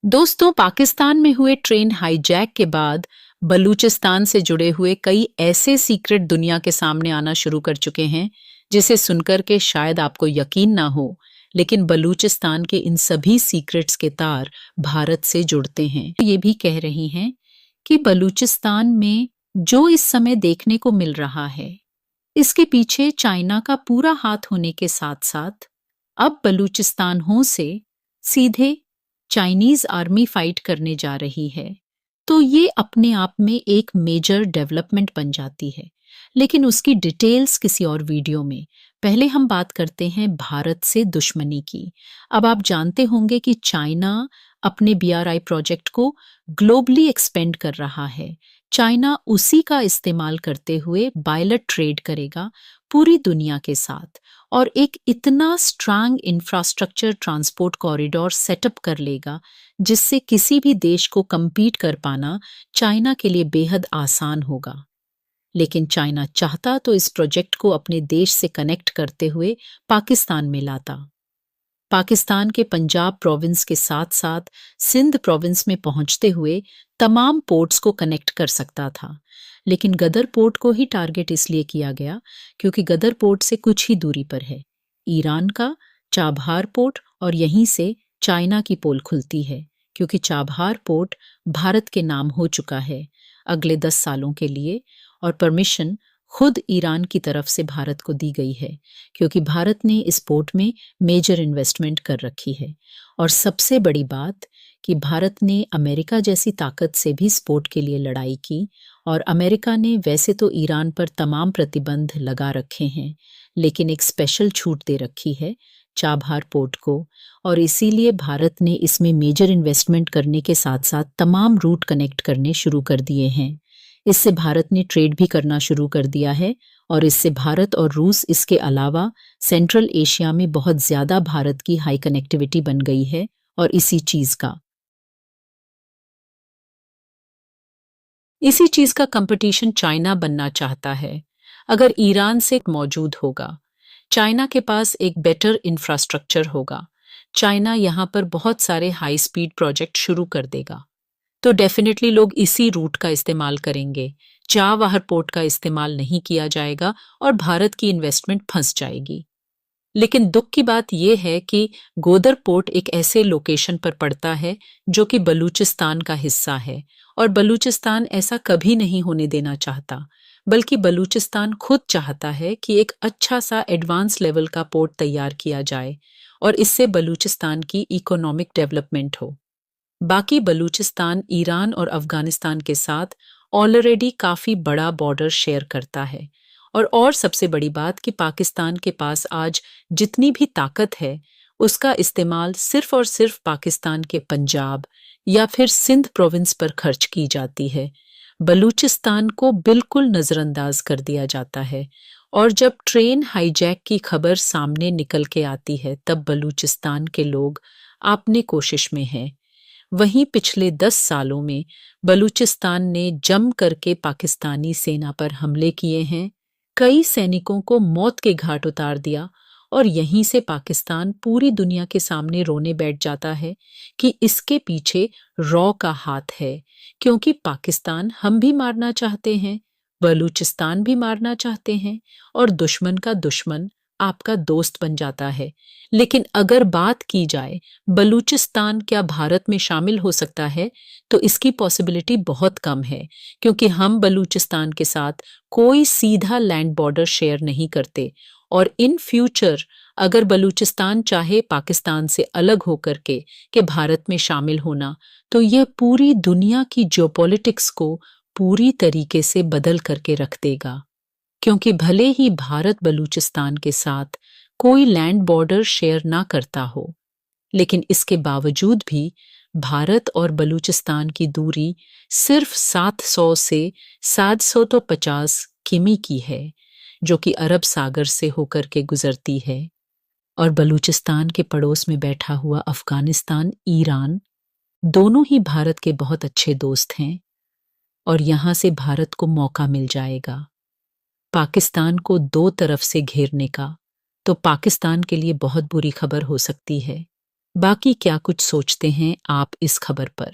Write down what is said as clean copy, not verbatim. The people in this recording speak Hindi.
दोस्तों, पाकिस्तान में हुए ट्रेन हाईजैक के बाद बलूचिस्तान से जुड़े हुए कई ऐसे सीक्रेट दुनिया के सामने आना शुरू कर चुके हैं जिसे सुनकर के शायद आपको यकीन ना हो, लेकिन बलूचिस्तान के इन सभी सीक्रेट्स के तार भारत से जुड़ते हैं। ये भी कह रही हैं कि बलूचिस्तान में जो इस समय देखने को मिल रहा है, इसके पीछे चाइना का पूरा हाथ होने के साथ साथ अब बलूचिस्तान हो से सीधे चाइनीज आर्मी फाइट करने जा रही है, तो ये अपने आप में एक मेजर डेवलपमेंट बन जाती है। लेकिन उसकी डिटेल्स किसी और वीडियो में। पहले हम बात करते हैं भारत से दुश्मनी की। अब आप जानते होंगे कि चाइना अपने बीआरआई प्रोजेक्ट को ग्लोबली एक्सपेंड कर रहा है। चाइना उसी का इस्तेमाल करते हुए बायलर ट्रेड करेगा पूरी दुनिया के साथ और एक इतना strong infrastructure transport corridor setup कर लेगा जिससे किसी भी देश को compete कर पाना चाइना के लिए बेहद आसान होगा। लेकिन चाइना चाहता तो इस प्रोजेक्ट को अपने देश से कनेक्ट करते हुए पाकिस्तान में लाता। पाकिस्तान के पंजाब प्रोविंस के साथ साथ सिंध प्रोविंस में पहुंचते हुए तमाम पोर्ट्स को कनेक्ट कर सकता था। लेकिन गदर पोर्ट को ही टारगेट इसलिए किया गया क्योंकि गदर पोर्ट से कुछ ही दूरी पर है ईरान का चाबहार पोर्ट और यहीं से चाइना की पोल खुलती है, क्योंकि चाबहार पोर्ट भारत के नाम हो चुका है अगले 10 सालों के लिए और परमिशन खुद ईरान की तरफ से भारत को दी गई है क्योंकि भारत ने इस पोर्ट में मेजर इन्वेस्टमेंट कर रखी है। और सबसे बड़ी बात कि भारत ने अमेरिका जैसी ताकत से भी इस पोर्ट के लिए लड़ाई की और अमेरिका ने वैसे तो ईरान पर तमाम प्रतिबंध लगा रखे हैं, लेकिन एक स्पेशल छूट दे रखी है चाबहार पोर्ट को, और इसीलिए भारत ने इसमें मेजर इन्वेस्टमेंट करने के साथ साथ तमाम रूट कनेक्ट करने शुरू कर दिए हैं। इससे भारत ने ट्रेड भी करना शुरू कर दिया है और इससे भारत और रूस इसके अलावा सेंट्रल एशिया में बहुत ज्यादा भारत की हाई कनेक्टिविटी बन गई है। और इसी चीज का कंपटीशन चाइना बनना चाहता है। अगर ईरान से मौजूद होगा, चाइना के पास एक बेटर इंफ्रास्ट्रक्चर होगा, चाइना यहाँ पर बहुत सारे हाई स्पीड प्रोजेक्ट शुरू कर देगा, तो डेफिनेटली लोग इसी रूट का इस्तेमाल करेंगे। चाबहार पोर्ट का इस्तेमाल नहीं किया जाएगा और भारत की इन्वेस्टमेंट फंस जाएगी। लेकिन दुख की बात यह है कि गोदर पोर्ट एक ऐसे लोकेशन पर पड़ता है जो कि बलूचिस्तान का हिस्सा है और बलूचिस्तान ऐसा कभी नहीं होने देना चाहता, बल्कि बलूचिस्तान खुद चाहता है कि एक अच्छा सा एडवांस लेवल का पोर्ट तैयार किया जाए और इससे बलूचिस्तान की इकोनॉमिक डेवलपमेंट हो। बाकी बलूचिस्तान ईरान और अफगानिस्तान के साथ ऑलरेडी काफी बड़ा बॉर्डर शेयर करता है और सबसे बड़ी बात कि पाकिस्तान के पास आज जितनी भी ताकत है उसका इस्तेमाल सिर्फ और सिर्फ पाकिस्तान के पंजाब या फिर सिंध प्रोविंस पर खर्च की जाती है। बलूचिस्तान को बिल्कुल नजरअंदाज कर दिया जाता है और जब ट्रेन हाईजैक की खबर सामने निकल के आती है तब बलूचिस्तान के लोग अपने कोशिश में हैं। वहीं पिछले 10 सालों में बलूचिस्तान ने जम करके पाकिस्तानी सेना पर हमले किए हैं, कई सैनिकों को मौत के घाट उतार दिया और यहीं से पाकिस्तान पूरी दुनिया के सामने रोने बैठ जाता है कि इसके पीछे रॉ का हाथ है, क्योंकि पाकिस्तान हम भी मारना चाहते हैं, बलूचिस्तान भी मारना चाहते हैं और दुश्मन का दुश्मन आपका दोस्त बन जाता है। लेकिन अगर बात की जाए बलूचिस्तान क्या भारत में शामिल हो सकता है, तो इसकी पॉसिबिलिटी बहुत कम है, क्योंकि हम बलूचिस्तान के साथ कोई सीधा लैंड बॉर्डर शेयर नहीं करते और इन फ्यूचर अगर बलूचिस्तान चाहे पाकिस्तान से अलग होकर के भारत में शामिल होना, तो यह पूरी दुनिया की जियोपॉलिटिक्स को पूरी तरीके से बदल करके रख देगा। क्योंकि भले ही भारत बलूचिस्तान के साथ कोई लैंड बॉर्डर शेयर ना करता हो, लेकिन इसके बावजूद भी भारत और बलूचिस्तान की दूरी सिर्फ 700 से 750 किमी की है, जो कि अरब सागर से होकर के गुजरती है। और बलूचिस्तान के पड़ोस में बैठा हुआ अफगानिस्तान, ईरान, दोनों ही भारत के बहुत अच्छे दोस्त हैं और यहाँ से भारत को मौका मिल जाएगा पाकिस्तान को दो तरफ से घेरने का, तो पाकिस्तान के लिए बहुत बुरी खबर हो सकती है। बाकी क्या कुछ सोचते हैं आप इस खबर पर?